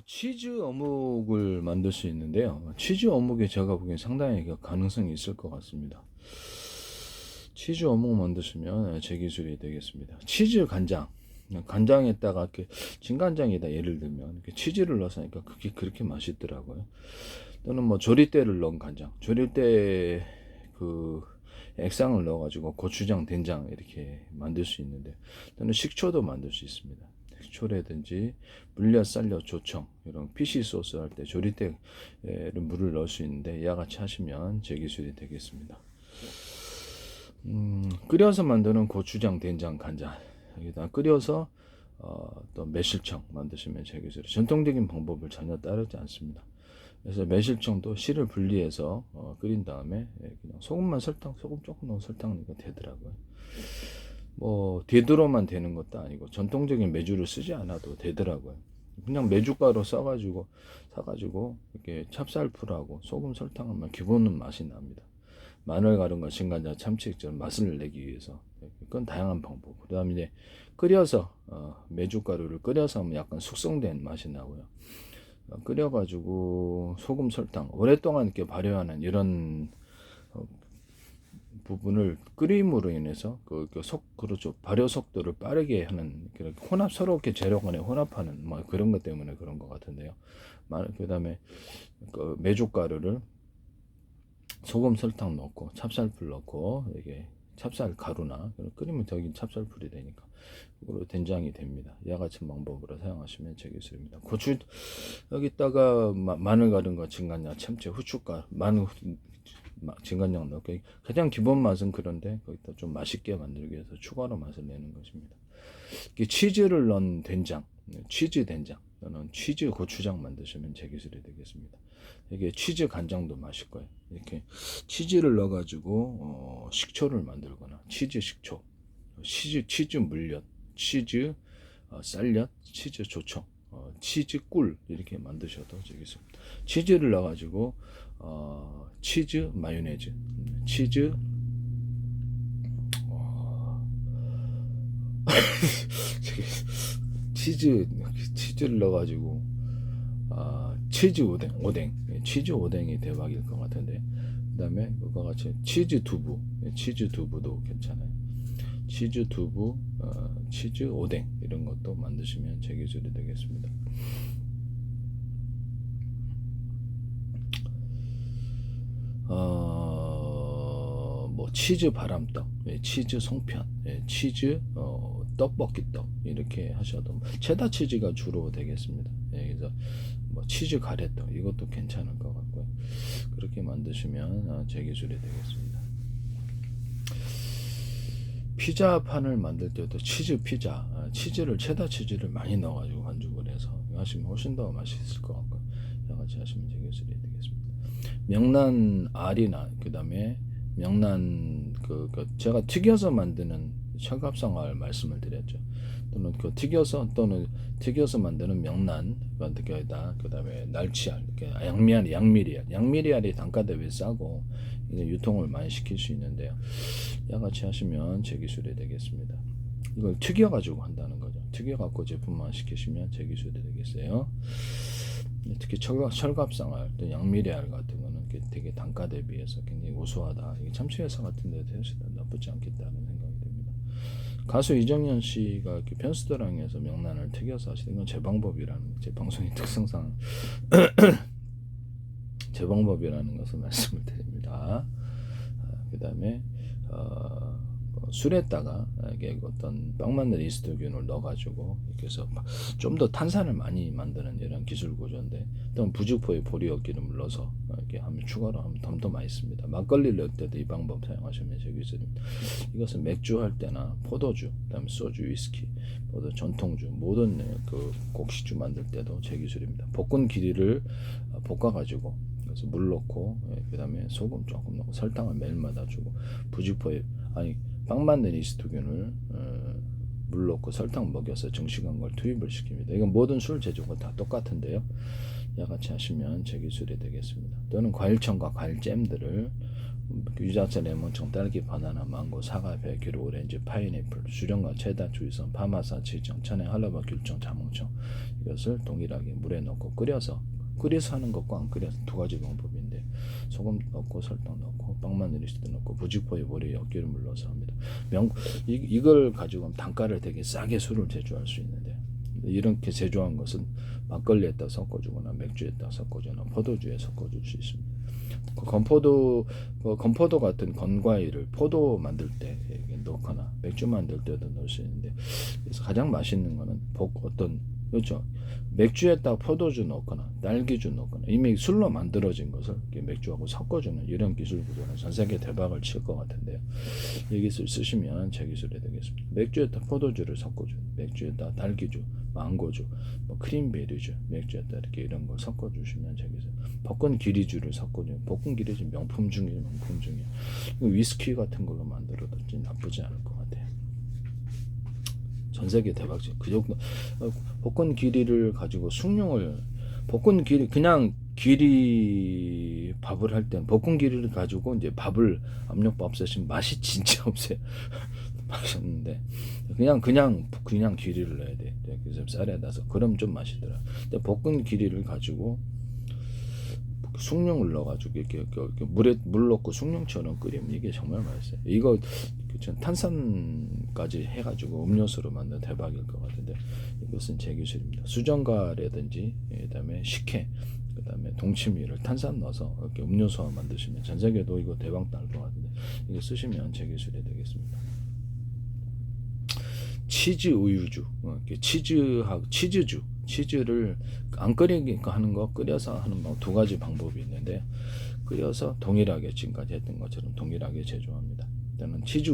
치즈 어묵을 만들 수 있는데요. 치즈 어묵에 제가 보기엔 상당히 가능성이 있을 것 같습니다. 치즈 어묵 만드시면 제 기술이 되겠습니다. 치즈 간장, 간장에다가 이렇게 진간장에다 예를 들면 이렇게 치즈를 넣어서 하니까 그게 그렇게 맛있더라고요. 또는 뭐 조리대를 넣은 간장, 조리대 그 액상을 넣어가지고 고추장, 된장 이렇게 만들 수 있는데, 또는 식초도 만들 수 있습니다. 식초라든지 물엿, 쌀엿, 조청 이런 피시 소스 할 때 조리대에 물을 넣을 수 있는데, 이와 같이 하시면 제 기술이 되겠습니다. 끓여서 만드는 고추장, 된장, 간장 여기다 끓여서 또 매실청 만드시면 제 기술이 전통적인 방법을 전혀 따르지 않습니다. 그래서 매실청도 씨를 분리해서 끓인 다음에 그냥 소금만 설탕, 소금 조금 넣은 설탕 넣으니까 되더라고요. 뭐 되도록만 되는 것도 아니고 전통적인 매주를 쓰지 않아도 되더라고요. 그냥 매주가루 사가지고 이렇게 찹쌀풀하고 소금 설탕하면 기본은 맛이 납니다. 마늘 가루과 진간장, 참치 액젓 맛을 내기 위해서 그건 다양한 방법. 그다음에 이제 끓여서 메주가루를 끓여서 하면 약간 숙성된 맛이 나고요. 끓여가지고 소금, 설탕 오랫동안 이렇게 발효하는 이런 부분을 끓임으로 인해서 그렇죠, 발효 속도를 빠르게 하는, 서로 이렇게 재료 간에 혼합하는 뭐 그런 것 때문에 그런 것 같은데요. 그다음에 그 메주가루를 소금, 설탕 넣고 찹쌀풀 넣고 이게 찹쌀 가루나 끓이면 여긴 찹쌀풀이 되니까 그걸로 된장이 됩니다. 이와 같은 방법으로 사용하시면 제 기술입니다. 고추 여기다가 마늘 가른과 진간장, 참치, 후춧가루, 마늘, 진간장 넣고 가장 기본 맛은 그런데 거기다 좀 맛있게 만들기 위해서 추가로 맛을 내는 것입니다. 치즈를 넣은 된장, 치즈 된장 또는 치즈 고추장 만드시면 제 기술이 되겠습니다. 이게 치즈 간장도 맛있고요. 이렇게 치즈를 넣어가지고 식초를 만들거나 치즈 식초, 치즈 물엿, 치즈 쌀엿, 치즈 조청, 치즈 꿀 이렇게 만드셔도 되겠습니다. 치즈를 넣어가지고 치즈 마요네즈, 치즈 치즈를 넣어가지고 치즈 오뎅, 치즈 오뎅이 대박일 것 같은데, 그다음에 그거 같이 치즈 두부도 괜찮아요. 치즈 두부, 치즈 오뎅 이런 것도 만드시면 제 기술이 되겠습니다. 뭐 치즈 바람떡, 치즈 송편, 치즈 떡볶이떡 이렇게 하셔도, 체다 치즈가 주로 되겠습니다. 그래서 뭐 치즈 가래떡 이것도 괜찮을 것 같고요. 그렇게 만드시면 제 기술이 되겠습니다. 피자판을 만들 때도 치즈 피자, 치즈를 체다 치즈를 많이 넣어가지고 반죽을 해서 하시면 훨씬 더 맛있을 것 같고요. 같이 하시면 제 기술이 되겠습니다. 명란 알이나 그다음에 명란 제가 튀겨서 만드는 철갑상알 말씀을 드렸죠. 또는 튀겨서 만드는 명란 만들기에다 그다음에 날치알, 양미리알이 단가 대비 싸고 이제 유통을 많이 시킬 수 있는데요. 이와 같이 하시면 제 기술이 되겠습니다. 이걸 튀겨가지고 한다는 거죠. 튀겨갖고 제품만 시키시면 제 기술이 되겠어요. 특히 철갑상알, 또 양미리알 같은 거는 되게 단가 대비해서 굉장히 우수하다. 이게 참치회사 같은 데도 나쁘지 않겠다는 생각이 듭니다. 가수 이정현 씨가 이렇게 편스토랑에서 명란을 튀겨서 하시는 건 제 방법이라는, 제 방송의 특성상 제 방법이라는 것을 말씀을 드립니다. 그 다음에 술에다가 이게 어떤 빵 만든 이스트균을 넣어가지고 이렇게 해서 좀 더 탄산을 많이 만드는 이런 기술 구조인데, 또 부직포에 보리어 기름을 넣어서 이렇게 하면 추가로 하면 더 맛있습니다. 막걸리를 넣을 때도 이 방법 사용하시면 제 기술입니다. 이것은 맥주 할 때나 포도주, 그다음에 소주, 위스키, 모든 전통주, 모든 그 곡식주 만들 때도 제 기술입니다. 볶은 기리를 볶아가지고 그래서 물 넣고 그다음에 소금 조금 넣고 설탕을 매일마다 주고, 부직포에 빵 만든 이스트균을 물 넣고 설탕 먹여서 정식한 걸 투입을 시킵니다. 이건 모든 술 제조가 다 똑같은데요. 이와 같이 하시면 제 기술이 되겠습니다. 또는 과일청과 과일잼들을 유자차, 레몬청, 딸기, 바나나, 망고, 사과, 배, 귤, 오렌지, 파인애플, 수령과 체다, 주의성, 파마사, 치청, 천연, 한라바, 귤청, 자몽청 이것을 동일하게 물에 넣고 끓여서 하는 것과 안 끓여서 두 가지 방법인데 소금 넣고 설탕 넣고 빵마늘이스트 넣고 부직포에 보리 엿기름을 넣어서 합니다. 이걸 가지고 단가를 되게 싸게 술을 제조할 수 있는데 이렇게 제조한 것은 막걸리에다 섞어주거나 맥주에다 섞어주거나 포도주에 섞어줄 수 있습니다. 건포도 같은 건과일을 포도 만들 때 넣거나 맥주 만들 때도 넣을 수 있는데 그래서 가장 맛있는 거는 그렇죠. 맥주에다 포도주 넣거나 딸기주 넣거나 이미 술로 만들어진 것을 맥주하고 섞어주는 이런 기술 구조는 전 세계 대박을 칠 것 같은데요. 이 기술 쓰시면 제 기술이 되겠습니다. 맥주에다 포도주를 섞어주는, 맥주에다 딸기주, 망고주, 크림베리주, 맥주에다 이렇게 이런 걸 섞어주시면 제 기술. 볶은 기리주를 섞어주는, 볶은 기리주 명품 중에 명품 중에 위스키 같은 걸로 만들어도 나쁘지 않을 것 같아요. 전 세계 대박이죠. 그 정도 볶은 기리를 가지고 볶은 기리 그냥 기리 밥을 할 때는 볶은 기리를 가지고 이제 밥을 압력밥 쓰시면 맛이 진짜 없어요. 맛있는데 그냥 기리를 넣어야 돼. 그래서 쌀에 넣어서 그럼 좀 맛있더라. 근데 볶은 기리를 가지고 숭늉을 넣어가지고 이렇게 물 넣고 숭늉처럼 끓이면 이게 정말 맛있어요. 이거 탄산까지 해가지고 음료수로 만든 대박일 것 같은데 이것은 제 기술입니다. 수정과라든지 그다음에 식혜, 그다음에 동치미를 탄산 넣어서 이렇게 음료수화 만드시면 전 세계도 이거 대박 날 것 같은데 이거 쓰시면 제 기술이 되겠습니다. 치즈 우유주, 치즈주. 치즈를 안 끓이니까 하는 거, 끓여서 하는 거 두 가지 방법이 있는데 끓여서 동일하게 지금까지 했던 것처럼 동일하게 제조합니다. 일단은 치즈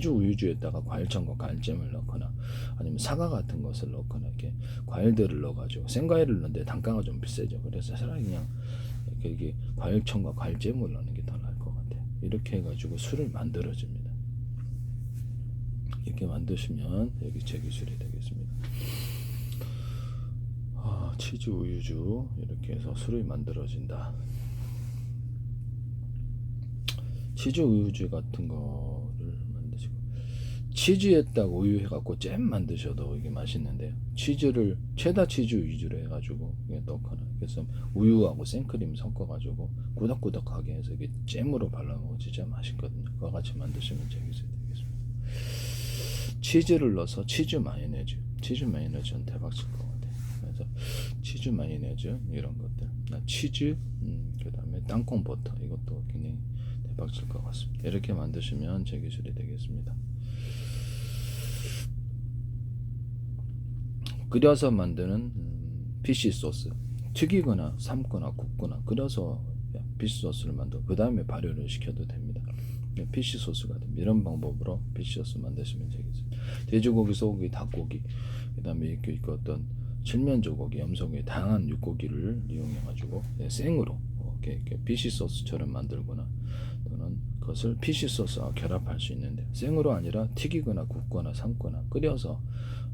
우유주에다가 과일청과 과일잼을 넣거나 아니면 사과 같은 것을 넣거나 이렇게 과일들을 넣어가지고 생과일을 넣는데 단가가 좀 비싸죠. 그래서 차라리 그냥 이렇게 과일청과 과일잼을 넣는 게 더 나을 것 같아요. 이렇게 해가지고 술을 만들어집니다. 이렇게 만드시면 여기 제 기술이 되겠습니다. 치즈 우유주 이렇게 해서 술이 만들어진다. 치즈 우유주 같은 거를 만드시고 치즈에다가 우유 해갖고 잼 만드셔도 이게 맛있는데요. 치즈를 체다 치즈 위주로 해가지고 넣거나 그래서 우유하고 생크림 섞어가지고 꾸덕꾸덕하게 해서 이게 잼으로 발라먹으면 진짜 맛있거든요. 그와 같이 만드시면 제 기술이 되겠습니다. 치즈를 넣어서 치즈 마요네즈는 대박칠 것 같아요. 그래서 치즈 마요네즈 이런 것들, 치즈, 그 다음에 땅콩 버터 이것도 굉장히 대박칠 것 같습니다. 이렇게 만드시면 제 기술이 되겠습니다. 끓여서 만드는 피쉬 소스, 튀기거나 삶거나 굽거나 끓여서 피쉬 소스를 만들고 그 다음에 발효를 시켜도 됩니다. 피쉬 소스가 됩니다. 이런 방법으로 피쉬 소스 만드시면 되겠습니다. 돼지고기, 소고기, 닭고기, 그 다음에 이렇게 어떤 칠면조고기, 염소고기, 다양한 육고기를 이용해가지고 생으로 이렇게 피쉬 소스처럼 만들거나 또는 그것을 피쉬 소스와 결합할 수 있는데 생으로 아니라 튀기거나 굽거나 삶거나 끓여서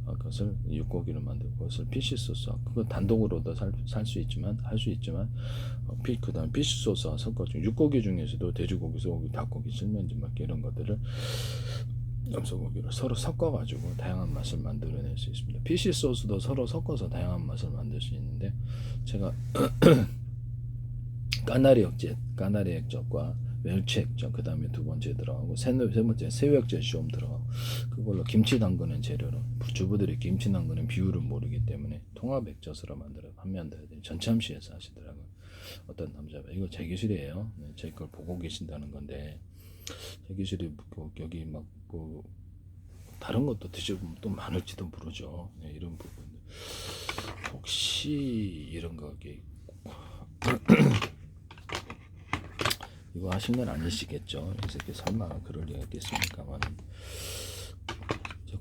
그것을 육고기를 만들고 그것을 피쉬 소스와 그거 단독으로도 할 수 있지만 그다음 피쉬 소스와 섞어서 육고기 중에서도 돼지고기, 소고기, 닭고기, 칠면조고기 이런 것들을 염소고기를 서로 섞어가지고 다양한 맛을 만들어낼 수 있습니다. 피쉬 소스도 서로 섞어서 다양한 맛을 만들 수 있는데 제가 까나리 액젓과 멸치 액젓, 그 다음에 두 번째 들어가고 세 번째 새우 액젓이 좀 들어가고 그걸로 김치 담그는 재료로 주부들이 김치 담그는 비율을 모르기 때문에 통합 액젓으로 만들어 판매한다. 전참시에서 하시더라고요. 어떤 남자가 이거 제 기술이에요. 제 걸 보고 계신다는 건데 제 기술이 여기 다른 것도 드셔보면 또 많을지도 모르죠. 이런 부분 혹시 이런 거 이거 하신 건 아니시겠죠? 그래서 설마 그럴 리가 있겠습니까만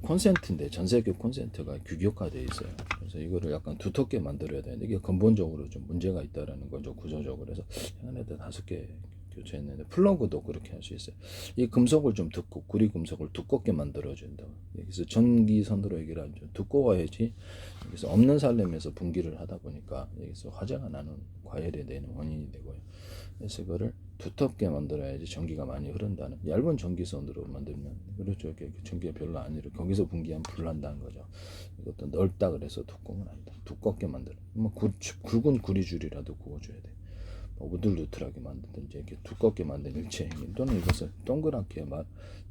콘센트인데 전세계 콘센트가 규격화되어 있어요. 그래서 이거를 약간 두텁게 만들어야 되는데 이게 근본적으로 좀 문제가 있다라는 거죠. 구조적으로. 그래서 한 해도 5개 교체했는데 플러그도 그렇게 할 수 있어요. 이 금속을 좀 구리 금속을 두껍게 만들어준다. 여기서 전기선으로 얘기를 하죠. 두꺼워야지 여기서 없는 살림에서 분기를 하다 보니까 여기서 화재가 나는 과열이 되는 원인이 되고요. 그래서 그거를 두텁게 만들어야지 전기가 많이 흐른다는, 얇은 전기선으로 만들면 그렇죠. 전기가 별로 안 흐르고 거기서 분기하면 불난다는 거죠. 이것도 넓다 그래서 두꺼운 건 아니다. 두껍게 만들어. 뭐 굵은 구리줄이라도 구워줘야 돼. 뭐 우들두틀하게 만들든지 이렇게 두껍게 만든 일체형 또는 이것을 동그랗게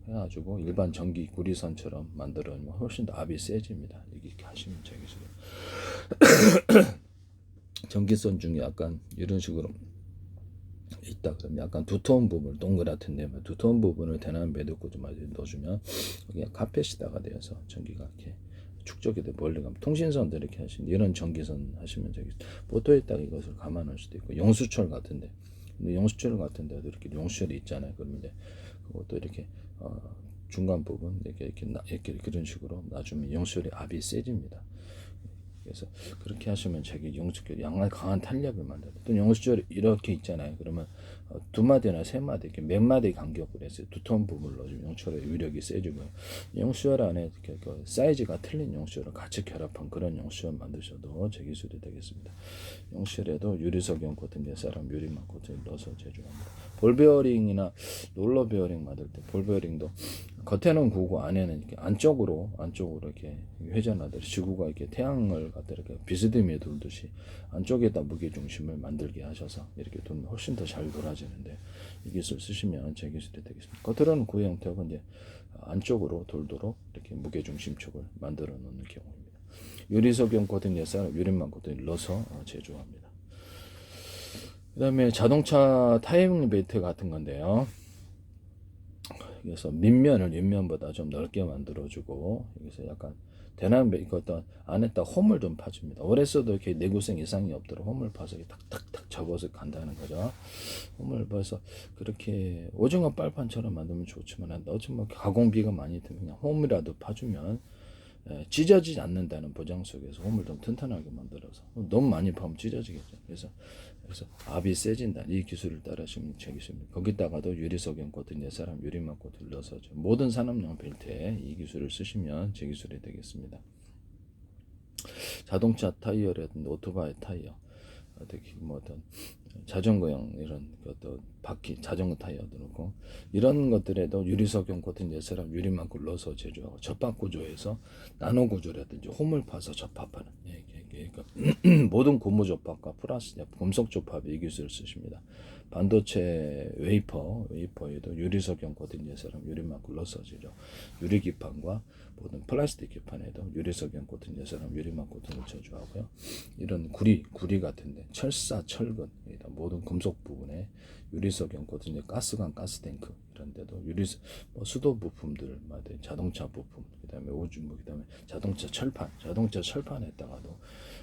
해가지고 일반 전기 구리선처럼 만들어면 훨씬 더 압이 세집니다. 이렇게 하시면 되겠어요. 전기선 중에 약간 이런 식으로 있다 그러면 약간 두터운 부분을 동그랗던데 두터운 부분을 대나무 매듭고 좀 넣어주면 그냥 카펫이다가 되어서 전기가 이렇게 축적이 돼 멀리 가면 통신선들 이렇게 하시는 이런 전기선 하시면 되겠어요. 보도에다가 이것을 감안할 수도 있고 용수철 같은데, 근데 용수철 같은데도 이렇게 용수철이 있잖아요. 그러면 이제 그것도 이렇게 중간 부분 이렇게 그런 식으로 놔주면 용수철의 압이 세집니다. 그래서 그렇게 하시면 자기 용수철 양말 강한 탄력을 만들어요. 또 용수철이 이렇게 있잖아요. 그러면 두 마디나 세 마디 이렇게 몇 마디 간격으로 해서 두터운 부분을 넣어주면 용수철의 위력이 세지고요. 용수철 안에 그 사이즈가 틀린 용수철을 같이 결합한 그런 용수철 만드셔도 제 기술이 되겠습니다. 용수철에도 유리석용 코팅, 넷사람 유리막 코팅을 넣어서 제조합니다. 볼 베어링이나 롤러 베어링 만들 때 볼 베어링도 겉에는 구고 안에는 이렇게 안쪽으로 이렇게 회전하듯이 지구가 이렇게 태양을 갖다 이렇게 비스듬히 돌듯이 안쪽에다 무게 중심을 만들게 하셔서 이렇게 돌면 훨씬 더 잘 돌아지는데 이 기술 쓰시면 제 기술이 되겠습니다. 겉으로는 구의 형태고 이제 안쪽으로 돌도록 이렇게 무게 중심 쪽을 만들어 놓는 경우입니다. 유리석용 코팅 넷사람 유리막 코팅을 넣어서 제조합니다. 그 다음에 자동차 타이밍 벨트 같은 건데요. 그래서 윗면보다 좀 넓게 만들어주고 여기서 약간 대나무 이것도 안에다 홈을 좀 파줍니다. 오래 써도 이렇게 내구성 이상이 없도록 홈을 파서 탁탁탁 접어서 간다는 거죠. 홈을 파서 그렇게 오징어 빨판처럼 만들면 좋지만 어쩌면 가공비가 많이 들면 그냥 홈이라도 파주면 찢어지지 않는다는 보장 속에서 홈을 좀 튼튼하게 만들어서 너무 많이 파면 찢어지겠죠. 그래서 압이 세진다. 이 기술을 따라하시면 제 기술입니다. 거기다가도 유리석용 코팅, 넷사람 유리막 코팅을 넣어서 모든 산업용 벨트에 이 기술을 쓰시면 제 기술이 되겠습니다. 자동차 타이어라든지 오토바이 타이어, 특히 뭐 어떤 자전거용 이런 어떤 바퀴 자전거 타이어도 그렇고 이런 것들에도 유리석용 코팅 넷사람 유리막 넣어서 제조하고 접합 구조에서 나노 구조라든지 홈을 파서 접합하는 그러니까 모든 고무 접합과 플러스 금속 접합 이 기술을 쓰십니다. 반도체 웨이퍼에도 유리석용 코팅 넷사람 유리막 넣어서 제조, 유리 기판과 모든 플라스틱 기판에도 유리석용 코팅 넷사람 유리막 코팅을 제조하고요. 이런 구리 같은데 철근 모든 금속 부분에 유리석용 코팅, 가스관, 가스탱크 이런 데도 수도 부품들, 자동차 부품, 그다음에 그다음에 자동차 철판에다가도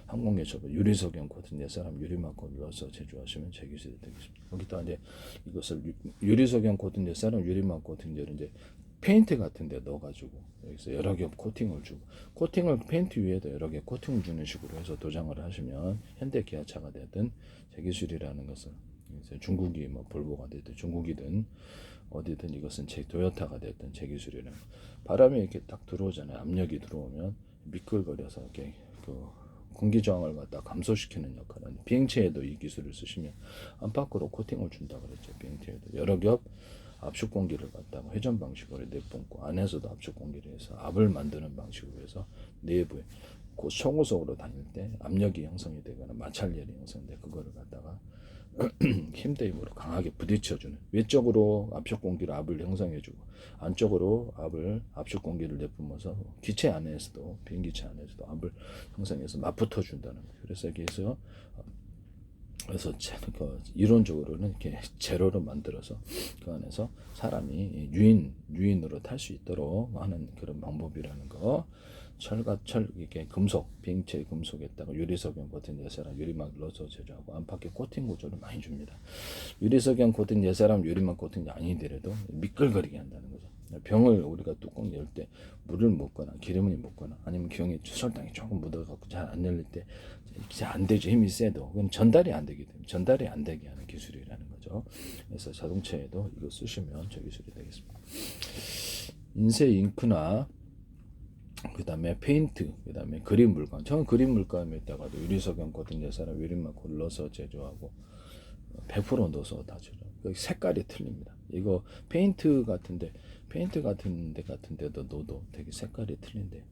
항공기 접합 유리석용 코팅 넷사람 유리막 넣어서 제조하시면 제 기술이 되겠습니다. 거기다 이제 이것을 유리석용 코팅 넷사람 유리막 코팅제를 이제 페인트 같은 데 넣어가지고 여기서 여러 겹 코팅을 주고 코팅을 페인트 위에도 여러 개 코팅을 주는 식으로 해서 도장을 하시면 현대 기아차가 되든 제 기술이라는 것은 중국이 뭐 볼보가 되든 중국이든 어디든 이것은 제 토요타가 되든 제 기술이라는 바람이 이렇게 딱 들어오잖아요. 압력이 들어오면 미끌거려서 이렇게 공기 저항을 갖다 감소시키는 역할은 비행체에도 이 기술을 쓰시면 안팎으로 코팅을 준다 그랬죠. 비행체에도 여러 겹 압축 공기를 갖다가 회전 방식으로 내뿜고 안에서도 압축 공기를 해서 압을 만드는 방식으로 해서 내부에 초고속으로 다닐 때 압력이 형성이 되거나 마찰열이 형성돼 그거를 갖다가 힘대 힘으로 강하게 부딪혀주는 외적으로 압축 공기로 압을 형성해주고 안쪽으로 압축 공기를 내뿜어서 기체 안에서도 비행기체 안에서도 압을 형성해서 맞붙어 준다는 거예요. 그래서 여기서 이론적으로는 이렇게 제로로 만들어서 그 안에서 사람이 유인으로 탈 수 있도록 하는 그런 방법이라는 거. 이렇게 비행체 금속에다가 유리석용 코팅 넷사람 유리막 넣어서 제조하고 안팎에 코팅 구조를 많이 줍니다. 유리석용 코팅 넷사람 유리막 코팅이 아니더라도 미끌거리게 한다는 거죠. 병을 우리가 뚜껑 열 때 물을 묻거나 기름을 묻거나 아니면 설탕이 조금 묻어갖고 잘 안 열릴 때 잘 안 되죠. 힘이 세도 그건 전달이 안 되기 때문에 전달이 안 되게 하는 기술이라는 거죠. 기술이죠. 그래서 자동차에도 이거 쓰시면 저 기술이 되겠습니다. 인쇄 잉크나 그 다음에 페인트, 그 다음에 그림 물감. 저는 그림 물감에다가도 유리석영 코팅 예사랑 유리막 넣어서 제조하고 100% 넣어서 다 제조. 색깔이 틀립니다. 이거 페인트 같은데 같은데도 넣어도 되게 색깔이 틀린데.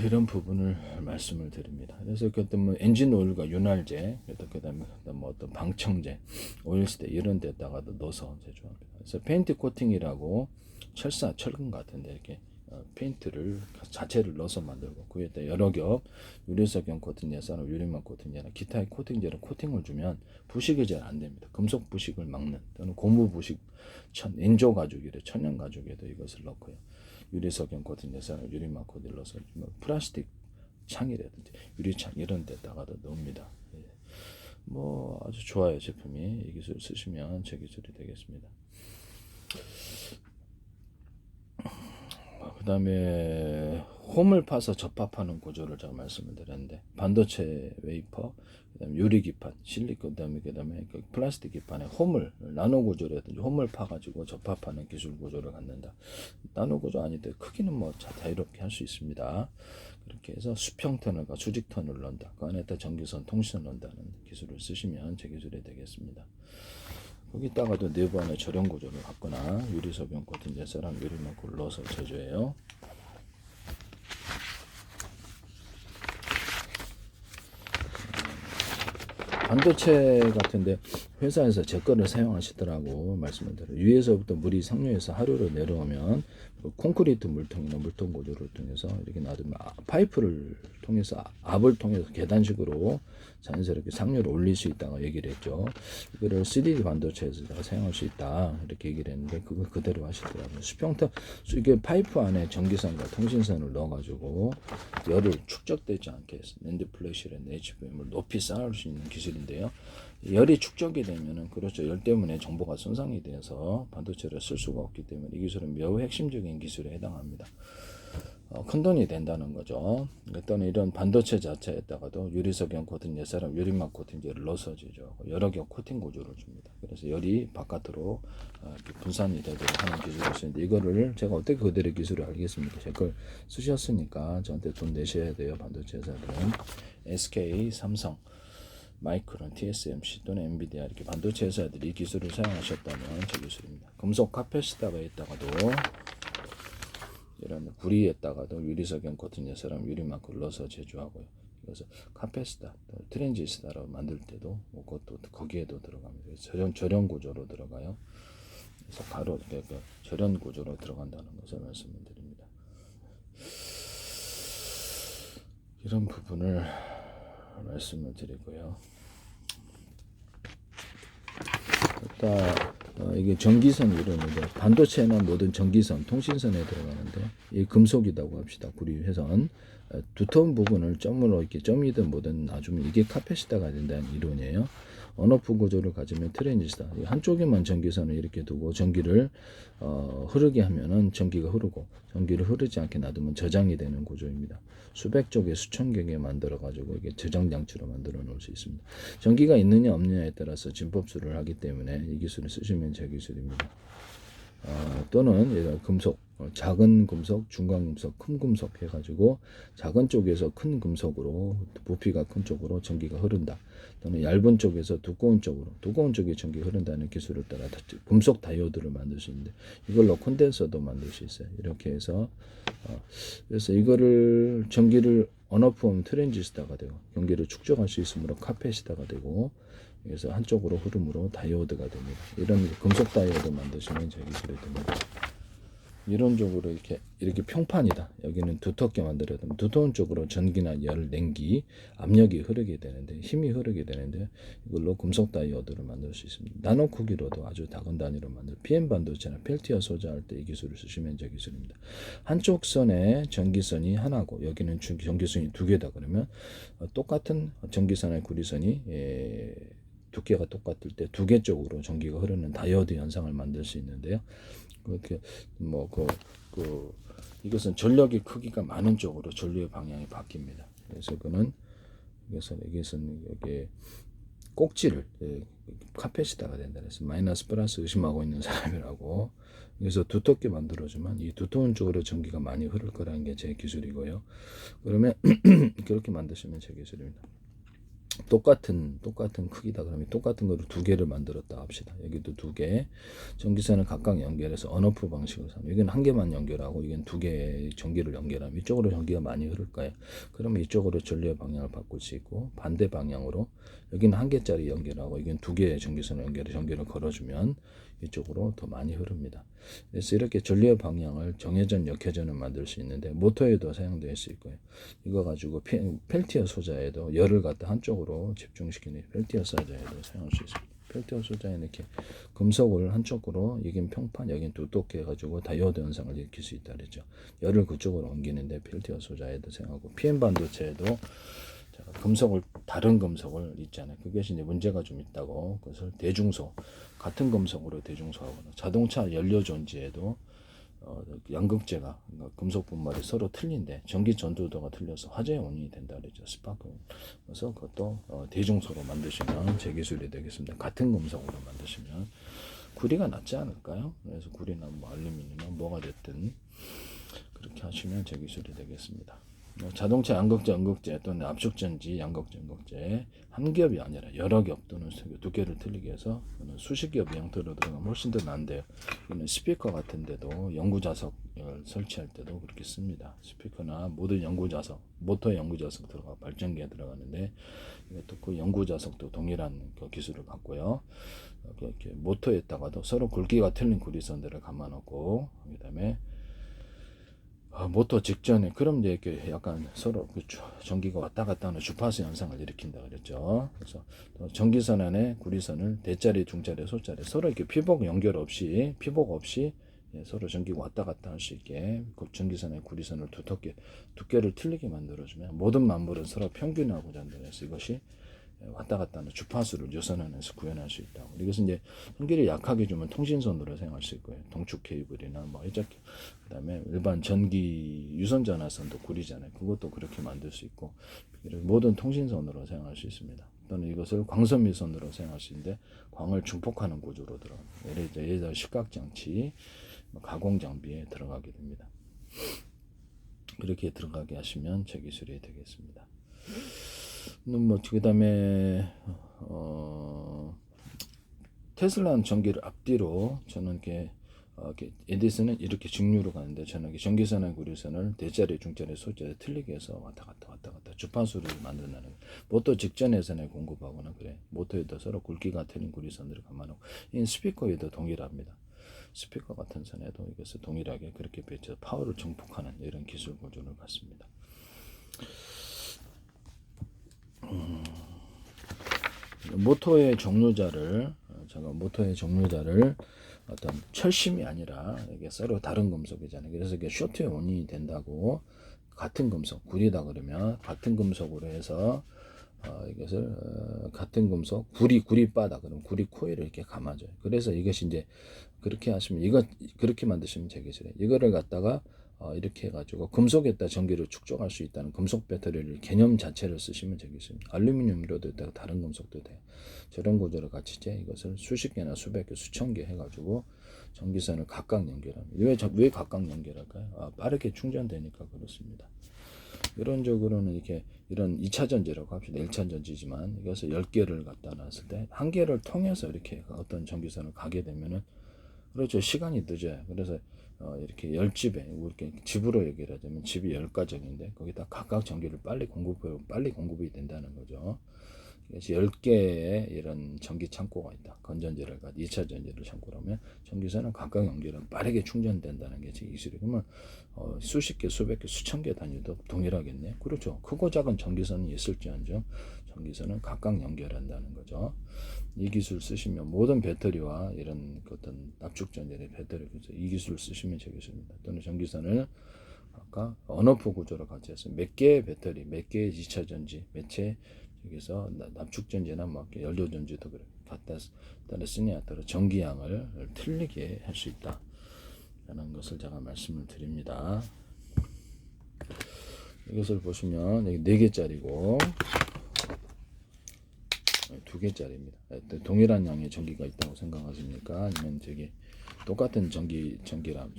이런 부분을 말씀을 드립니다. 그래서 뭐 엔진 오일과 윤활제, 그다음에 뭐 어떤 방청제, 오일스테 이런 데다가도 넣어서 제조합니다. 그래서 페인트 코팅이라고 철근 같은데 이렇게 페인트를 자체를 넣어서 만들고 그에다 여러 겹 유리석영 코팅제나 유리막 코팅제나 기타의 코팅제로 코팅을 주면 부식이 잘 안 됩니다. 금속 부식을 막는 또는 고무 부식, 인조 가죽이래 천연 가죽에도 이것을 넣고요. 유리석영 코팅제나 유리막 코팅을 넣어서 플라스틱 창이라든지 유리창 이런 데다가도 넣습니다. 뭐 아주 좋아요 제품이. 이 기술 쓰시면 제 기술이 되겠습니다. 그 다음에 홈을 파서 접합하는 구조를 제가 말씀을 드렸는데 반도체 웨이퍼, 그다음에 유리 기판, 실리콘, 그다음에 그 플라스틱 기판에 홈을 나노 구조라든지 홈을 파가지고 접합하는 기술 구조를 갖는다. 나노 구조 아닌데 크기는 뭐 자유롭게 할 수 있습니다. 그렇게 해서 수평 터널과 수직 터널을 넣는다. 그 안에다 전기선, 통신을 넣는다는 기술을 쓰시면 제 기술이 되겠습니다. 거기다가도 내부 안에 절연 구조를 갖거나 유리석영 코팅 예사랑 유리막을 넣어서 제조해요. 반도체 같은데 회사에서 제 거를 사용하시더라고 말씀을 드려요. 위에서부터 물이 상류에서 하류로 내려오면 콘크리트 물통이나 물통 구조를 통해서 이렇게 놔두면 파이프를 통해서 압을 통해서 계단식으로 자연스럽게 상류로 올릴 수 있다고 얘기를 했죠. 이거를 3D 반도체에서 사용할 수 있다 이렇게 얘기를 했는데 그걸 그대로 하시더라고요. 수평탑 이게 파이프 안에 전기선과 통신선을 넣어가지고 열을 축적되지 않게 해서 낸드 플래시라는 HBM을 높이 쌓을 수 있는 기술인데요. 열이 축적이 되면은 그렇죠. 열 때문에 정보가 손상이 돼서 반도체를 쓸 수가 없기 때문에 이 기술은 매우 핵심적인 기술에 해당합니다. 큰 돈이 된다는 거죠. 또는 이런 반도체 자체에다가도 유리석영 코팅 예사랑 유리막 코팅제를 넣어서 제조하고 여러 겹 코팅 구조를 줍니다. 그래서 열이 바깥으로 분산이 되도록 하는 기술이 있는데 이거를 제가 어떻게 그들의 기술을 알겠습니까? 제 걸 쓰셨으니까 저한테 돈 내셔야 돼요. 반도체 회사들은 SK, 삼성, 마이크론, TSMC 또는 엔비디아 이렇게 반도체 회사들이 이 기술을 사용하셨다면 제 기술입니다. 금속 카페시다가에다가도 이런 구리에다가도 유리석영 코팅 예사랑 유리막을 넣어서 제조하고요. 그래서 카페시다, 트랜지스타로 만들 때도 그것도 거기에도 들어갑니다. 절연 구조로 들어가요. 그래서 바로 절연 구조로 들어간다는 것을 말씀을 드립니다. 이런 부분을 말씀을 드리고요. 이게 전기선 이러는데 반도체는 모든 전기선, 통신선에 들어가는데 이 금속이라고 합시다. 구리 회선 두터운 부분을 점으로 이렇게 점이든 뭐든 놔주면 이게 카페시다가 된다는 이론이에요. 언오프 구조를 가지면 트랜지스타 한쪽에만 전기선을 이렇게 두고 전기를 흐르게 하면은 전기가 흐르고 전기를 흐르지 않게 놔두면 저장이 되는 구조입니다. 수백 쪽에 수천 개에 만들어 가지고 이게 저장 장치로 만들어 놓을 수 있습니다. 전기가 있느냐 없느냐에 따라서 진법수를 하기 때문에 이 기술을 쓰시면 제 기술입니다. 또는 이런 금속, 작은 금속, 중간 금속, 큰 금속 해가지고 작은 쪽에서 큰 금속으로 부피가 큰 쪽으로 전기가 흐른다. 또는 얇은 쪽에서 두꺼운 쪽으로 두꺼운 쪽에 전기가 흐른다는 기술을 따라 금속 다이오드를 만들 수 있는데 이걸로 콘덴서도 만들 수 있어요. 이렇게 해서 그래서 이거를 전기를 언오프하면 트랜지스타가 되고 전기를 축적할 수 있으므로 카페시타가 되고 그래서 한쪽으로 흐름으로 다이오드가 됩니다. 이런 금속 다이오드 만드시면 제 기술이 됩니다. 이론적으로 이렇게 평판이다. 여기는 두텁게 만들어야 됩니다. 두터운 쪽으로 전기나 열, 냉기, 압력이 흐르게 되는데 힘이 흐르게 되는데 이걸로 금속 다이오드를 만들 수 있습니다. 나노 크기로도 아주 작은 단위로 만들 PM 반도체나 펠티어 소자할 때 이 기술을 쓰시면 제 기술입니다. 한쪽 선에 전기선이 하나고 여기는 전기선이 두 개다 그러면 똑같은 전기선의 구리선이 두께가 똑같을 때 두 개 쪽으로 전기가 흐르는 다이오드 현상을 만들 수 있는데요. 그렇게 이것은 전력의 크기가 많은 쪽으로 전류의 방향이 바뀝니다. 그래서 여기서는 여기 꼭지를 카펫에다가 된다 그래서 마이너스 플러스 의심하고 있는 사람이라고. 그래서 두텁게 만들어주면 이 두터운 쪽으로 전기가 많이 흐를 거라는 게 제 기술이고요. 그러면 그렇게 만드시면 제 기술입니다. 똑같은 크기다 그러면 똑같은 거를 두 개를 만들었다 합시다. 여기도 두 개, 전기선을 각각 연결해서 언오프 방식으로 하면 여기는 한 개만 연결하고 이건 두 개의 전기를 연결하면 이쪽으로 전기가 많이 흐를까요? 그러면 이쪽으로 전류의 방향을 바꿀 수 있고, 반대 방향으로 여기는 한 개짜리 연결하고 이건 두 개의 전기선을 전기를 걸어주면 이쪽으로 더 많이 흐릅니다. 그래서 이렇게 전류의 방향을 정회전, 역회전을 만들 수 있는데 모터에도 사용될 수 있고요. 이거 가지고 펠티어 소자에도 열을 갖다 한쪽으로 집중시키는 펠티어 소자에도 사용할 수 있습니다. 펠티어 소자에는 이렇게 금속을 한쪽으로, 여긴 평판, 여긴 두껍게 해가지고 다이오드 현상을 일으킬 수 있다 그랬죠. 열을 그쪽으로 옮기는데 펠티어 소자에도 사용하고, PM 반도체에도 금속을, 다른 금속을 있잖아요. 그것이 이제 문제가 좀 있다고, 그것을 대중소, 같은 금속으로 대중소하거나, 자동차 연료 전지에도 양극재가, 그러니까 금속 분말이 서로 틀린데 전기 전도도가 틀려서 화재의 원인이 된다 그랬죠. 스파크. 그래서 그것도 대중소로 만드시면 제 기술이 되겠습니다. 같은 금속으로 만드시면 구리가 낫지 않을까요? 그래서 구리나 뭐 알루미늄이나 뭐가 됐든 그렇게 하시면 제 기술이 되겠습니다. 자동차 양극재, 음극재 또는 압축전지, 양극재, 음극재 한 겹이 아니라 여러 겹 또는 두께를 틀리게 해서 수십 겹의 형태로 들어가면 훨씬 더 난데요. 이는 스피커 같은데도 연구자석을 설치할 때도 그렇게 씁니다. 스피커나 모든 연구자석, 모터 연구자석 들어가 발전기에 들어가는데 이것도 그 연구자석도 동일한 그 기술을 갖고요. 이렇게 모터에다가도 서로 굵기가 틀린 구리선들을 감아놓고, 그다음에 모터 직전에, 그럼 이제 이렇게 약간 서로 그 전기가 왔다 갔다 하는 주파수 현상을 일으킨다 그랬죠. 그래서 전기선 안에 구리선을 대자리, 중자리, 소자리 서로 이렇게 피복 연결 없이, 서로 전기가 왔다 갔다 할 수 있게 그 전기선의 구리선을 두께를 틀리게 만들어주면 모든 만물은 서로 평균하고자 한다. 그래서 이것이 왔다 갔다 하는 주파수를 유선안에서 구현할 수 있다고. 이것은 이제 전기를 약하게 주면 통신선으로 사용할 수 있고요. 동축 케이블이나 뭐 해적, 그다음에 일반 전기 유선 전화선도 구리잖아요. 그것도 그렇게 만들 수 있고, 모든 통신선으로 사용할 수 있습니다. 또는 이것을 광선미선으로 사용할 수 있는데 광을 중폭하는 구조로 들어갑니다. 예를 들어 식각장치, 가공 장비에 들어가게 됩니다. 그렇게 들어가게 하시면 제 기술이 되겠습니다. 뭐 그다음에 테슬라는 전기를 앞뒤로, 저는 이렇게 에디슨은 이렇게 직류로 가는데 저는 전기선의 구리선을 대자리, 중자리, 소자리 틀리게 해서 왔다 갔다 주파수를 만든다는, 모터 직전에선에 공급하거나 그래. 모터에도 서로 굵기가 틀린 구리선들을 감아놓고, 이 스피커에도 동일합니다. 스피커 같은 선에도 이것을 동일하게 그렇게 배치해서 파워를 증폭하는 이런 기술 구조를 갖습니다. 모터의 정류자를, 어떤 철심이 아니라 이게 서로 다른 금속이잖아요. 그래서 이게 쇼트의 원인이 된다고. 같은 금속, 구리다 그러면 같은 금속으로 해서 이것을 같은 금속, 구리바다 그러면 구리 코일을 이렇게 감아줘요. 그래서 이것이 이제 그렇게 하시면, 그렇게 만드시면 되겠어요. 이거를 갖다가 이렇게 해가지고 금속에다 전기를 축적할 수 있다는 금속 배터리를 개념 자체를 쓰시면 되겠습니다. 알루미늄으로도 있다가 다른 금속도 돼요. 저런 구조를 같이 이것을 수십 개나 수백 개, 수천 개 해가지고 전기선을 각각 연결합니다. 왜 각각 연결할까요? 빠르게 충전되니까 그렇습니다. 이론적으로는 이런 2차 전지라고 합시다. 1차 전지지만 이것을 10개를 갖다 놨을 때 한 개를 통해서 이렇게 어떤 전기선을 가게 되면은, 그렇죠, 시간이 늦어요. 그래서 이렇게 10집에, 이렇게 집으로 얘기를 하자면 집이 10가정인데 거기다 각각 전기를 빨리 공급이 된다는 거죠. 그래서 10개의 이런 전기 창고가 있다. 건전지를 2차 전지를 창고로 하면 전기선은 각각 연결은 빠르게 충전된다는 게 제 기술이. 그러면 수십 개, 수백 개, 수천 개 단위도 동일하겠네. 그렇죠. 크고 작은 전기선이 있을지언정 전기선은 각각 연결한다는 거죠. 이 기술 쓰시면 모든 배터리와 이런 어떤 압축전지의 배터리, 이 기술 쓰시면 되겠습니다. 또는 전기선을 아까 언오프 구조로 같이 해서 몇 개의 배터리, 몇 개의 2차 전지, 매체, 여기서 납축전지나 뭐 연료전지도 그래 갖다 쓰냐에 따라 전기량을 틀리게 할 수 있다 라는 것을 제가 말씀을 드립니다. 이것을 보시면 여기 4개짜리고 두 개짜리입니다. 동일한 양의 전기가 있다고 생각하십니까? 아니면 저기 똑같은 전기람,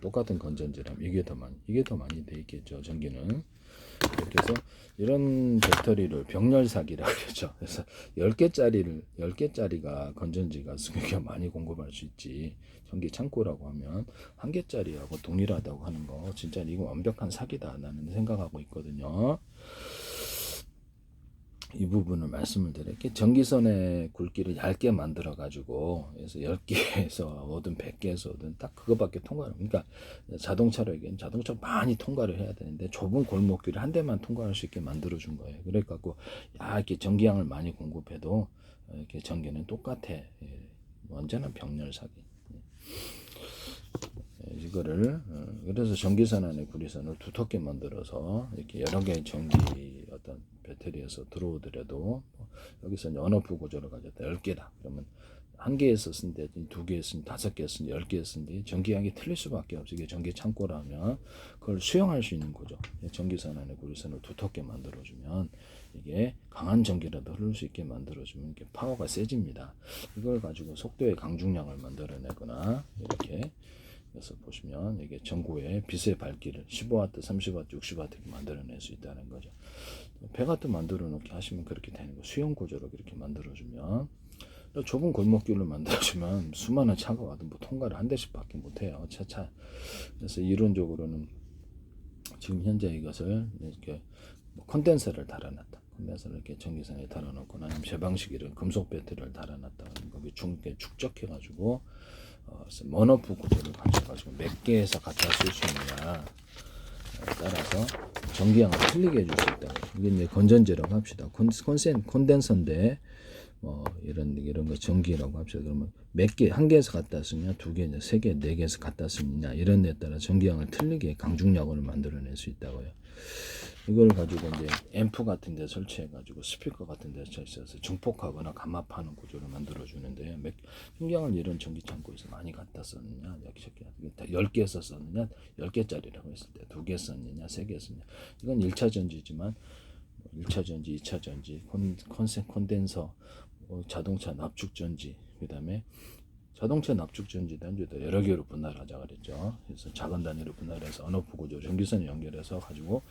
똑같은 건전지람 이게 더 많이 돼 있겠죠. 전기는. 이렇게 해서 이런 배터리를 병렬사기라고 그러죠. 그래서 10개짜리가 건전지가 굉장히 많이 공급할 수 있지. 전기 창고라고 하면 한 개짜리하고 동일하다고 하는 거 진짜 이거 완벽한 사기다 나는 생각하고 있거든요. 이 부분을 말씀을 드릴게요. 전기선의 굵기를 얇게 만들어 가지고 그래서 10개에서 오든 100개에서 오든 딱 그거밖에 통과를, 그러니까 자동차로 많이 통과를 해야 되는데 좁은 골목길을 한 대만 통과할 수 있게 만들어 준 거예요. 그래 갖고 이렇게 전기량을 많이 공급해도 이렇게 전기는 똑같아. 언제나 병렬사기. 이거를 그래서 전기선 안에 구리선을 두텁게 만들어서 이렇게 여러 개의 전기 어떤 배터리에서 들어오더라도 여기서 이제 언어프 구조를 가졌다 10개다 그러면 한 개에 썼는데 두 개에 쓴 5개에 쓴 10개에 쓴지 전기량이 틀릴 수밖에 없어. 이게 전기 창고라면 그걸 수용할 수 있는 거죠. 전기선 안에 구리선을 두텁게 만들어주면 이게 강한 전기라도 흐를 수 있게 만들어주면 이게 파워가 세집니다. 이걸 가지고 속도의 강중량을 만들어내거나 이렇게 그래서 보시면 이게 전구에 빛의 밝기를 15W, 30W, 60W 만들어낼 수 있다는 거죠. 100W 만들어 놓게 하시면 그렇게 되는 거. 수용 구조로 그렇게 만들어주면 좁은 골목길로 만들어주면 수많은 차가 와도 뭐 통과를 한 대씩밖에 못해요. 차차. 그래서 이론적으로는 지금 현재 이것을 이렇게 콘덴서를 달아놨다. 콘덴서를 이렇게 전기선에 달아놓거나 아니면 제 방식으로 금속 배터리를 달아놨다. 거기 중계 축적해가지고 먼어프 구조를 갖춰가지고 몇 개에서 갖다 쓸 수 있느냐 따라서 전기량을 틀리게 해줄 수 있다. 이게 이제 건전지라고 합시다. 콘덴서인데 이런 거 전기라고 합시다. 그러면 몇 개, 한 개에서 갖다 쓰냐, 두 개, 세 개, 네 개에서 갖다 쓰느냐 이런 데에 따라 전기량을 틀리게 강중량으로 만들어낼 수 있다고요. 이걸 가지고 이제 앰프 같은 데 설치해 가지고 스피커 같은 데 설치해서 증폭하거나 감압하는 구조를 만들어 주는데요. 전기량을 이런 전기 창고에서 많이 갖다 썼느냐, 10개에서 썼느냐, 10개짜리라고 했을 때 2개 썼느냐, 3개 썼느냐. 이건 1차 전지지만 1차 전지, 2차 전지, 콘덴서, 자동차 납축 전지, 그다음에 자동차 납축 전지 단지도 여러 개로 분할하자 그랬죠. 그래서 작은 단위로 분할해서 언어프 구조, 전기선을 연결해서 가지고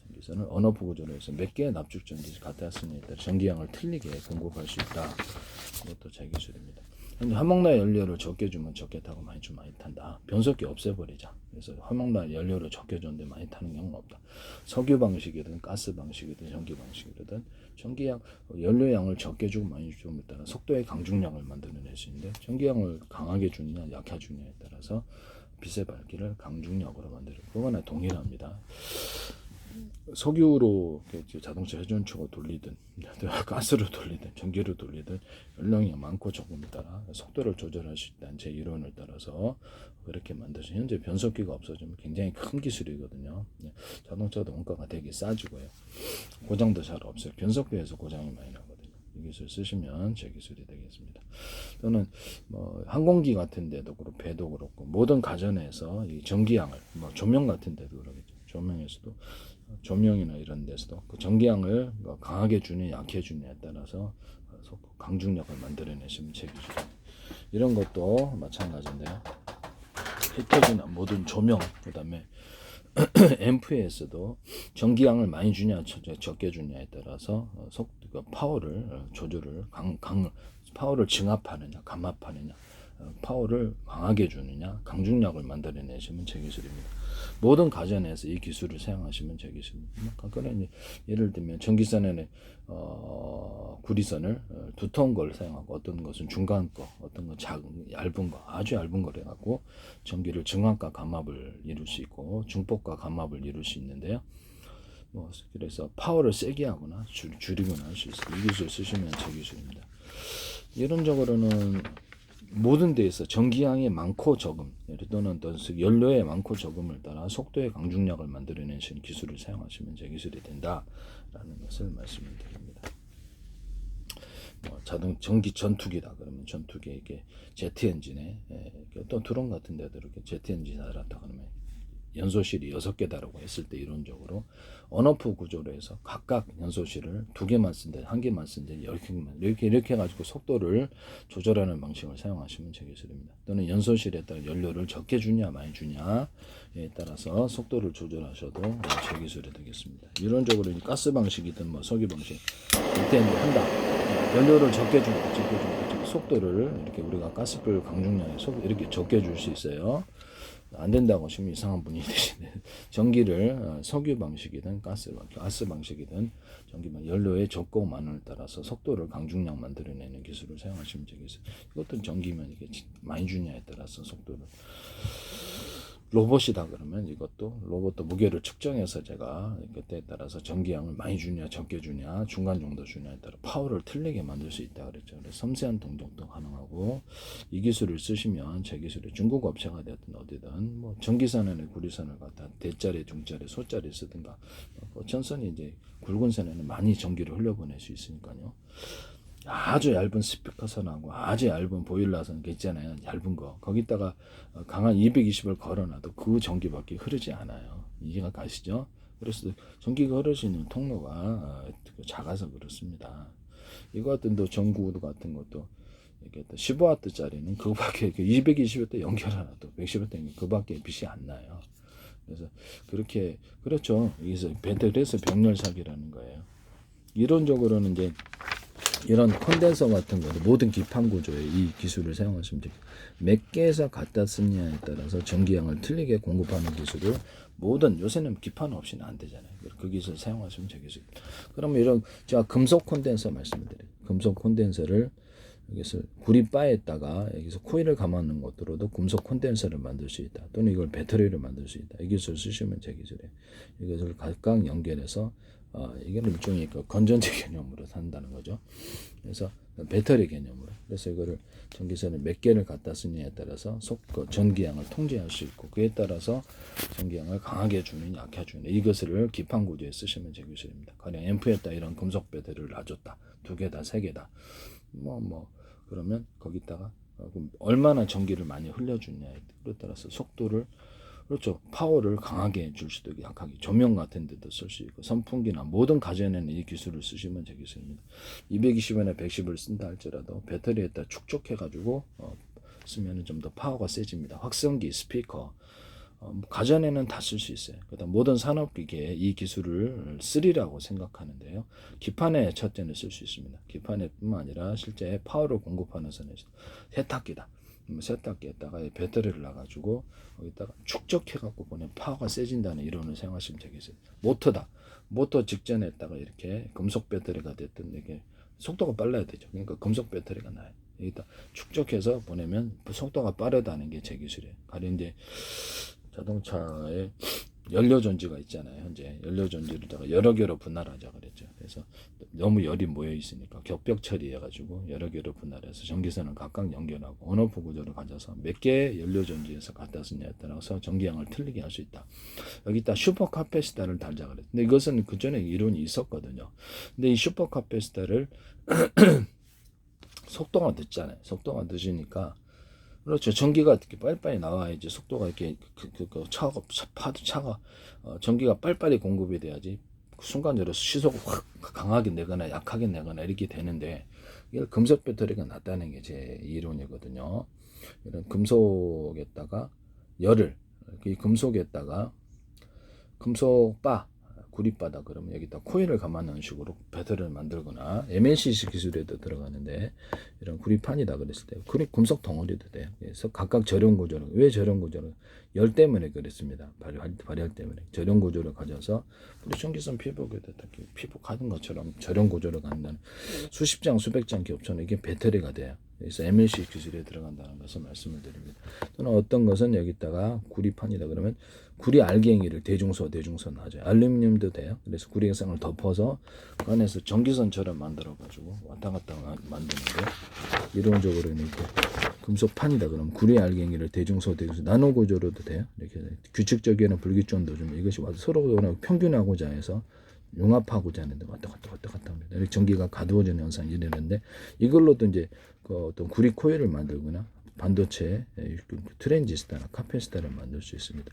전기선을 언어프 구조로 해서 몇 개의 납축 전지 갖다 쓰느냐에 따라 전기량을 틀리게 공급할 수 있다. 이것도 제 기술입니다. 화목나 연료를 적게 주면 적게 타고 많이 주면 많이 탄다. 변속기 없애버리자. 그래서 화목나 연료를 적게 줬는데 많이 타는 경우는 없다. 석유 방식이든 가스 방식이든 전기 방식이든 전기양 연료양을 적게 주고 많이 주면 따라 속도의 강중량을 만들어낼 수 있는데 전기양을 강하게 주느냐 약하게 주느냐에 따라서 빛의 밝기를 강중력으로 만들고 그거나 동일합니다. 석유로 자동차 회전축을 돌리든 가스로 돌리든 전기로 돌리든 연령이 많고 적음에 따라 속도를 조절할 수 있다는 제 이론을 따라서 그렇게 만들어서 현재 변속기가 없어지면 굉장히 큰 기술이거든요. 자동차도 원가가 되게 싸지고요. 고장도 잘 없어요. 변속기에서 고장이 많이 나거든요. 이 기술 쓰시면 제 기술이 되겠습니다. 또는 항공기 같은 데도 그렇고 배도 그렇고 모든 가전에서 이 전기양을 조명 같은 데도 그러겠죠. 조명에서도 조명이나 이런 데서도 그 전기량을 강하게 주냐 약해 주냐에 따라서 강중력을 만들어내시면 제 기술. 이런 것도 마찬가지인데요. 히터기나 모든 조명 그다음에 앰프에서도 전기량을 많이 주냐 적게 주냐에 따라서 파워를 조절을 파워를 증압하느냐 감압하느냐 파워를 강하게 주느냐 강중력을 만들어내시면 제 기술입니다. 모든 가전에서 이 기술을 사용하시면 제 기술입니다. 그러니까 예를 들면 전기선에는 구리선을 두터운 걸 사용하고 어떤 것은 중간 거, 어떤 건 작은 얇은 거, 아주 얇은 걸 해갖고 전기를 증압과 감압을 이룰 수 있고 중폭과 감압을 이룰 수 있는데요. 그래서 파워를 세게 하거나 줄이거나 할 수 있어요. 이 기술 쓰시면 제 기술입니다. 이론적으로는 모든 데에서 전기량이 많고 적음, 또는 연료의 많고 적음을 따라 속도의 강중력을 만들어내는 기술을 사용하시면 제 기술이 된다라는 것을 말씀을 드립니다. 전기 전투기다 그러면 전투기에 이게 제트 엔진에 또 드론 같은 데도 이렇게 제트 엔진 달았다 그러면 연소실이 6개다라고 했을 때 이론적으로 온오프 구조로 해서 각각 연소실을 2개만 쓴데 1개만 쓴데 10개만 이렇게 해가지고 속도를 조절하는 방식을 사용하시면 제 기술입니다. 또는 연소실에 따라 연료를 적게 주냐 많이 주냐에 따라서 속도를 조절하셔도 제 기술이 되겠습니다. 이론적으로 가스 방식이든 뭐 석유 방식 이때 이제 한다. 연료를 적게 주고 속도를 이렇게 우리가 가스불 강중량에 이렇게 적게 줄 수 있어요. 안 된다고 하시면 이상한 분이 되시네. 전기를 석유 방식이든 가스 방식이든 전기만 연료의 적고 많음에 따라서 속도를 강중량 만들어내는 기술을 사용하시면 되겠어요. 이것도 전기면 이게 많이 주냐에 따라서 속도를 로봇이다 그러면 이것도 로봇도 무게를 측정해서 제가 그때에 따라서 전기량을 많이 주냐 적게 주냐 중간 정도 주냐에 따라 파워를 틀리게 만들 수 있다 그랬죠. 그래서 섬세한 동작도 가능하고 이 기술을 쓰시면 제 기술이 중국 업체가 되든 어디든 뭐 전기선에는 구리선을 갖다 대자리 중자리 소자리 쓰든가 전선이 이제 굵은 선에는 많이 전기를 흘려보낼 수 있으니까요. 아주 얇은 스피커선하고 아주 얇은 보일러선 있잖아요. 얇은 거 거기다가 강한 220을 걸어놔도 그 전기밖에 흐르지 않아요. 이해가 가시죠? 그래서 전기가 흐를 수 있는 통로가 작아서 그렇습니다. 이거 같은 또 전구 같은 것도 이렇게 15W짜리는 그밖에 220W 연결하나도 110W 그밖에 빛이 안 나요. 그래서 그렇게 그렇죠. 여기서 그래서 병렬 사기라는 거예요. 이론적으로는 이제 이런 콘덴서 같은 것도 모든 기판 구조에 이 기술을 사용하시면 돼요. 몇 개에서 갖다 쓰냐에 따라서 전기량을 틀리게 공급하는 기술을 모든 요새는 기판 없이는 안 되잖아요. 그 기술 사용하시면 되겠어요. 그러면 이런 제가 금속 콘덴서 말씀드려요. 금속 콘덴서를 여기서 구리바에다가 여기서 코일을 감아놓는 것으로도 금속 콘덴서를 만들 수 있다. 또는 이걸 배터리를 만들 수 있다. 이 기술 쓰시면 제 기술이에요. 이것을 각각 연결해서 이게 일종의 건전지 개념으로 산다는 거죠. 그래서 배터리 개념으로. 그래서 이거를 전기선을 몇 개를 갖다 쓰느냐에 따라서 전기량을 통제할 수 있고 그에 따라서 전기량을 강하게 주는 약하게 주는 이것을 기판 구조에 쓰시면 제 기술입니다. 가령 앰프에다 이런 금속 배터리를 놔줬다. 2개다 3개다. 그러면 거기다가 얼마나 전기를 많이 흘려주냐에 따라서 속도를 그렇죠. 파워를 강하게 줄 수도 있고 약하게 조명 같은 데도 쓸 수 있고 선풍기나 모든 가전에는 이 기술을 쓰시면 제 기술입니다. 220원에 110을 쓴다 할지라도 배터리에다 축적해 가지고 쓰면 좀 더 파워가 세집니다. 확성기, 스피커 가전에는 다 쓸 수 있어요. 그다음 모든 산업기계에 이 기술을 쓰리라고 생각하는데요. 기판에 첫째는 쓸 수 있습니다. 기판에뿐만 아니라 실제 파워를 공급하는 선에서 세탁기다. 세탁기에다가 배터리를 놔가지고 거기다가 축적해갖고 보내 파워가 세진다는 이론을 사용하시면 되겠어요. 모터다. 모터 직전에다가 이렇게 금속 배터리가 됐든 이게 속도가 빨라야 되죠. 그러니까 금속 배터리가 나요. 여기다 축적해서 보내면 속도가 빠르다는 게 제 기술이에요. 가령 이제 자동차에 연료전지가 있잖아요. 현재 연료전지를 여러 개로 분할하자 그랬죠. 그래서 너무 열이 모여 있으니까 격벽 처리해가지고 여러 개로 분할해서 전기선을 각각 연결하고 온오프 구조를 가져서 몇 개의 연료전지에서 갖다 쓰냐에 따라서 전기량을 틀리게 할 수 있다. 여기다 슈퍼카패시터를 달자 그랬죠. 근데 이것은 그 전에 이론이 있었거든요. 근데 이 슈퍼카패시터를 속도가 늦잖아요. 속도가 늦으니까 그렇죠. 전기가 이렇게 빨리빨리 나와야지 속도가 이렇게 차가 전기가 빨리빨리 공급이 돼야지 순간적으로 시속을 확 강하게 내거나 약하게 내거나 이렇게 되는데 이게 금속 배터리가 낫다는 게 제 이론이거든요. 이런 금속에다가 열을 이 금속에다가 금속바 구리바다 그러면 여기다 코일을 감아넣는 식으로 배터리를 만들거나 MLCC 기술에도 들어가는데 이런 구리판이다 그랬을 때 금속 덩어리도 돼요. 그래서 각각 절연 구조를 왜 절연 구조를 열 때문에 그랬습니다. 발열 때문에 절연 구조를 가져서 우리 전기선 피복에다 피복하는 것처럼 절연 구조를 갖는 수십 장 수백 장 겹쳐는 이게 배터리가 돼요. 그래서 MLC 기술에 들어간다는 것을 말씀을 드립니다. 또는 어떤 것은 여기다가 구리판이다 그러면 구리 알갱이를 대중소 놔줘요. 알루미늄도 돼요. 그래서 구리액상을 덮어서 그 안에서 전기선처럼 만들어 가지고 왔다 갔다 만드는데 이론적으로 이렇게 금속판이다 그러면 구리 알갱이를 대중소 나노 구조로도 돼요. 이렇게 규칙적이나 불규칙도 좀 이것이 서로 평균하고자 해서 융합하고자 하는데 왔다 갔다 합니다. 이렇게 전기가 가두어지는 현상이 일어나는데 이걸로도 이제 그 어떤 구리 코일을 만들거나 반도체 트랜지스타나 카페시타를 만들 수 있습니다.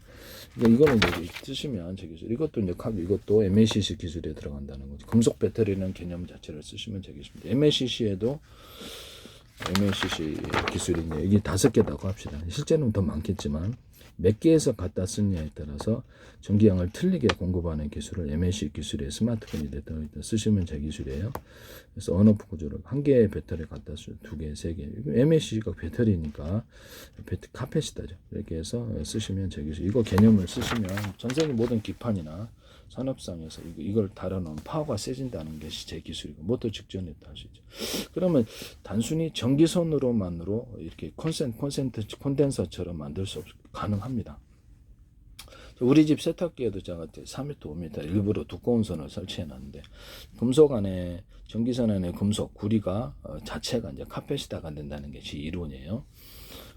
이거는 이제 쓰시면 이것도 이제 이것도 MACC 기술에 들어간다는 거죠. 금속 배터리는 개념 자체를 쓰시면 되겠습니다. MACC에도 MACC 기술이 이게 5개라고 합시다. 실제는 더 많겠지만 몇 개에서 갖다 쓰느냐에 따라서 전기량을 틀리게 공급하는 기술을 MACC 기술의 스마트폰이 됐다 쓰시면 제 기술이에요. 그래서 언오프 구조를 한 개의 배터리 갖다 쓰 2개, 3개. MACC가 배터리니까 카패시터죠. 이렇게 해서 쓰시면 제 기술. 이거 개념을 쓰시면 전 세계 모든 기판이나 산업상에서 이걸 다뤄놓으면 파워가 세진다는 것이 제 기술이고 모터 직전에도 할 수 있죠. 그러면 단순히 전기선으로만으로 이렇게 콘덴서처럼 만들 수 가능합니다. 우리 집 세탁기에도 제가 3m, 5m 일부러 두꺼운 선을 설치해 놨는데 금속 안에 전기선 안에 금속 구리가 자체가 이제 카패시타가 된다는 게 제 이론이에요.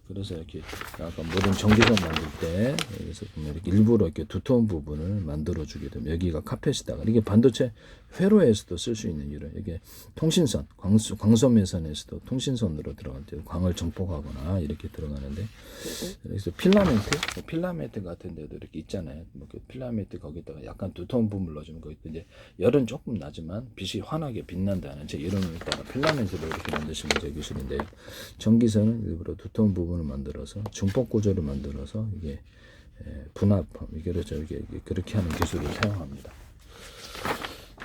그래서 이렇게 약간 모든 전기선 만들 때 여기서 보면 이렇게 일부러 이렇게 두터운 부분을 만들어 주게 되면 여기가 카패시타가 이게 반도체 회로에서도 쓸 수 있는 이유로 이게 통신선 광섬유선에서도 통신선으로 들어갈 때 광을 정폭하거나 이렇게 들어가는데 그래서 필라멘트 같은 데도 이렇게 있잖아요. 뭐 그 필라멘트 거기다가 약간 두터운 부분을 넣어주면 거기 이제 열은 조금 나지만 빛이 환하게 빛난다는 제 이론을 따라 필라멘트로 이렇게 만드시면 제 기술인데요. 전기선은 일부러 두터운 부분을 만들어서 중폭 구조를 만들어서 이게 분압 그렇죠. 이게 그렇게 하는 기술을 사용합니다.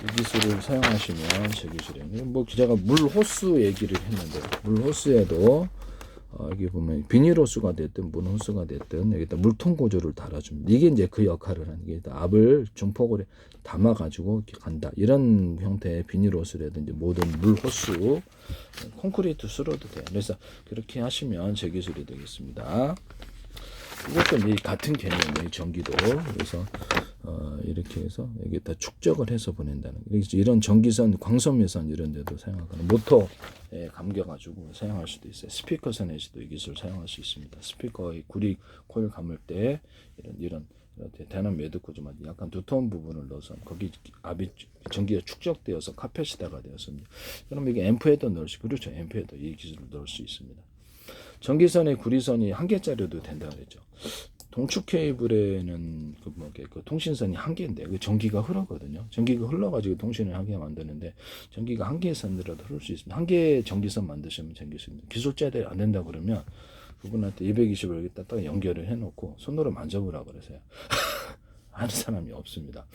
이 기술을 사용하시면 제 기술이에요. 뭐 제가 물 호스 얘기를 했는데 물 호스에도 여기 보면 비닐 호스가 됐든 물 호스가 됐든 여기다 물통 구조를 달아줍니다. 이게 이제 그 역할을 하는 게 압을 중폭을 담아 가지고 이렇게 간다. 이런 형태의 비닐 호스라든지 모든 물 호스, 콘크리트 수로도 돼요. 그래서 그렇게 하시면 제 기술이 되겠습니다. 이것도 이제 같은 개념의 전기도 그래서 이렇게 해서 여기다 축적을 해서 보낸다는 거예요. 이런 전기선, 광섬유선 이런 데도 사용하거나 모터에 감겨가지고 사용할 수도 있어요. 스피커선에서도 이 기술 사용할 수 있습니다. 스피커의 구리 코일 감을 때 이런 대난 매듭구조만 약간 두터운 부분을 넣어서 거기 압이 전기가 축적되어서 카패시타가 되었습니다. 그럼 이게 앰프에도 넣을 수 그렇죠. 앰프에도 이 기술을 넣을 수 있습니다. 전기선의 구리선이 1개짜리도 된다 그랬죠. 동축 케이블에는 그 통신선이 1개인데 그 전기가 흐르거든요. 전기가 흘러가지고 통신을 하게 만드는데 전기가 1개의 선이라도 흐를 수 있습니다. 1개의 전기선 만드시면 전기선입니다. 기술자들이 안 된다 그러면 그분한테 220을 여기다 딱 연결을 해놓고 손으로 만져보라 그러세요. 하는 사람이 없습니다.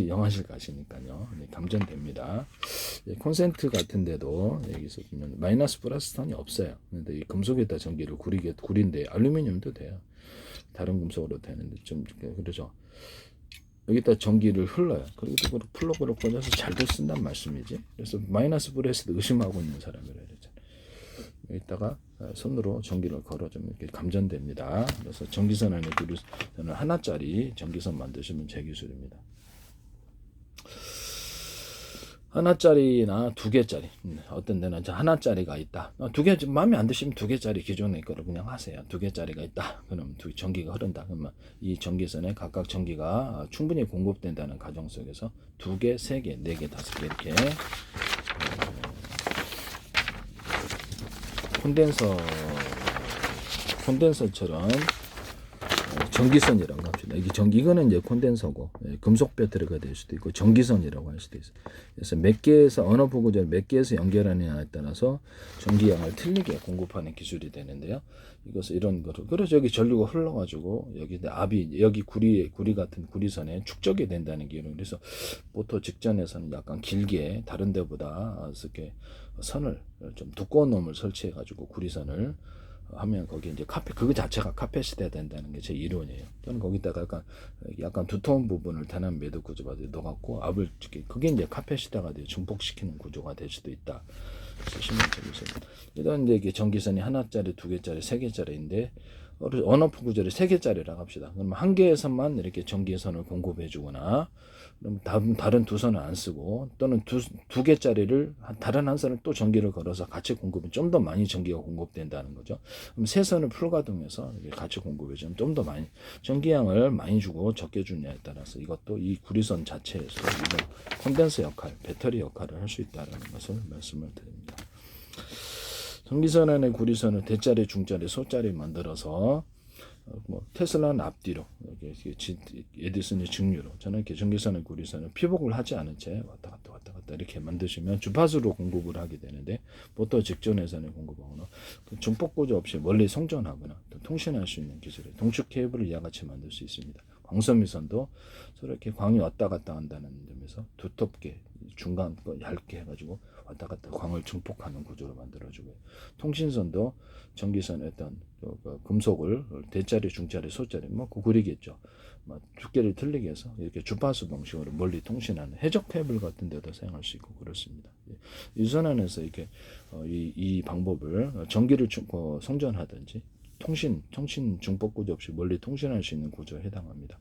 영화실 가시니까요. 네, 감전됩니다. 콘센트 같은 데도 여기서 보면 마이너스 플러스 선이 없어요. 근데 이 금속에다 전기를 구리인데 알루미늄도 돼요. 다른 금속으로 되는데 좀 그러죠. 여기다 전기를 흘러요. 그리고 플러그로 꽂아서 잘도 쓴단 말씀이지. 그래서 마이너스 플러스도 의심하고 있는 사람이라 그러잖아요. 여기다가 손으로 전기를 걸어주면 이렇게 감전됩니다. 그래서 전기선 안에 저는 하나짜리 전기선 만드시면 제 기술입니다. 하나짜리나 2개짜리 어떤 데는 하나짜리가 있다. 2개 마음에 안 드시면 2개짜리 기존의 거를 그냥 하세요. 2개짜리가 있다. 그럼 전기가 흐른다. 그러면 이 전기선에 각각 전기가 충분히 공급된다는 가정 속에서 2개, 3개, 4개, 5개 이렇게 콘덴서처럼 전기선이라고 합시다. 이거는 이제 콘덴서고 금속 배터리가 될 수도 있고 전기선이라고 할 수도 있어요. 그래서 몇 개에서 어느 부구절 몇 개에서 연결하느냐에 따라서 전기량을 틀리게 공급하는 기술이 되는데요. 이것을 이런 거로 그래서 여기 전류가 흘러가지고 여기 압이 여기 구리 같은 구리선에 축적이 된다는 게 그래서 모터 직전에서는 약간 길게 다른 데보다 이렇게 선을 좀 두꺼운 놈을 설치해가지고 구리선을 하면 거기 이제 그거 자체가 카패시티가 된다는 게 제 이론이에요. 저는 거기다가 약간 두터운 부분을 단한 매듭 구조가 넣어갖고 압을 그게 이제 카패시티가 돼요. 증폭시키는 구조가 될 수도 있다. 쓰시면 되겠습니다. 이런 이제 전기선이 하나짜리, 2개짜리, 3개짜리인데 언오프 구조를 3개짜리라고 합시다. 그러면 1개에서만 이렇게 전기선을 공급해주거나 그럼 다른 2선을 안 쓰고 또는 2개짜리를 다른 한 선을 또 전기를 걸어서 같이 공급은 좀 더 많이 전기가 공급된다는 거죠. 그럼 3선을 풀가동해서 같이 공급해주면 좀 더 많이 전기량을 많이 주고 적게 주냐에 따라서 이것도 이 구리선 자체에서 이런 콘덴서 역할, 배터리 역할을 할 수 있다는 것을 말씀을 드립니다. 전기선 안에 구리선을 대자리, 중자리, 소자리 만들어서 뭐 테슬라는 앞뒤로 에디슨이 직류로 저는 이렇게 전기선의 구리선을 피복을 하지 않은 채 왔다 갔다 이렇게 만드시면 주파수로 공급을 하게 되는데 보통 직전회선에 공급하거나 중폭 구조 없이 멀리 송전하거나 통신할 수 있는 기술에 동축 케이블을 이와 같이 만들 수 있습니다. 광섬유선도 서로 이렇게 광이 왔다 갔다 한다는 점에서 두텁게 중간 거 얇게 해가지고 왔다 갔다 광을 증폭하는 구조로 만들어주고요. 통신선도 전기선의 어떤 금속을 대자리, 중자리, 소자리 뭐 구리겠죠. 뭐 두께를 틀리게 해서 이렇게 주파수 방식으로 멀리 통신하는 해적 케이블 같은 데도 사용할 수 있고 그렇습니다. 유선 안에서 이렇게 이 방법을 전기를 송전하든지 통신 중폭 구조 없이 멀리 통신할 수 있는 구조에 해당합니다.